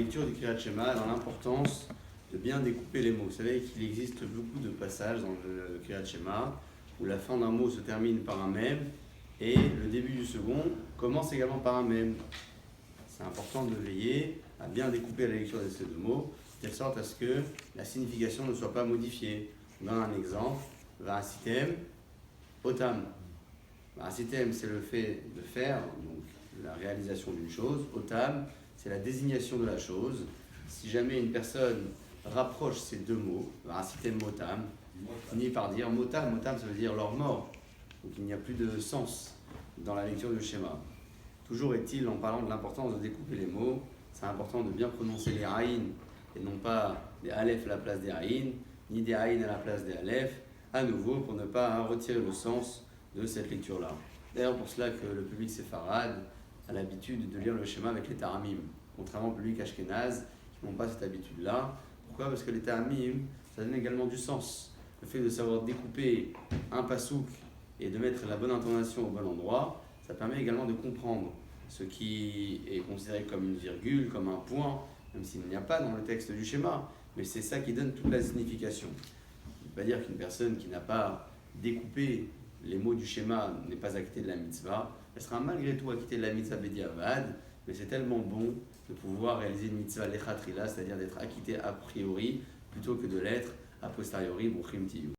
lecture du Kriyat Shema, dans l'importance de bien découper les mots. Vous savez qu'il existe beaucoup de passages dans le Kriyat Shema où la fin d'un mot se termine par un mem et le début du second commence également par un mem. C'est important de veiller à bien découper la lecture de ces deux mots, de telle sorte à ce que la signification ne soit pas modifiée. On donne un exemple, Va'asitem, Otam. Va'asitem, c'est le fait de faire, donc la réalisation d'une chose. Otam, c'est la désignation de la chose. Si jamais une personne rapproche ces deux mots, Va'asitem Motam, finit par dire Motam, Motam ça veut dire leur mort. Donc il n'y a plus de sens dans la lecture du schéma. Toujours est-il, en parlant de l'importance de découper les mots, c'est important de bien prononcer les Aïn et non pas des Aleph à la place des Aïn, ni des Aïn à la place des Aleph, à nouveau pour ne pas retirer le sens de cette lecture-là. D'ailleurs, pour cela que le public séfarade a l'habitude de lire le schéma avec les Taramim, contrairement au public ashkénaze qui n'ont pas cette habitude-là. Pourquoi ? Parce que les Taramim, ça donne également du sens. Le fait de savoir découper un pasouk et de mettre la bonne intonation au bon endroit, ça permet également de comprendre ce qui est considéré comme une virgule, comme un point, même s'il n'y a pas dans le texte du schéma, mais c'est ça qui donne toute la signification. Ça ne veut pas dire qu'une personne qui n'a pas découpé les mots du schéma n'est pas acquittée de la mitzvah, elle sera malgré tout acquittée de la mitzvah bediavad, mais c'est tellement bon de pouvoir réaliser une mitzvah lechatrila, c'est-à-dire d'être acquitté a priori, plutôt que de l'être a posteriori, bouchim tiyu.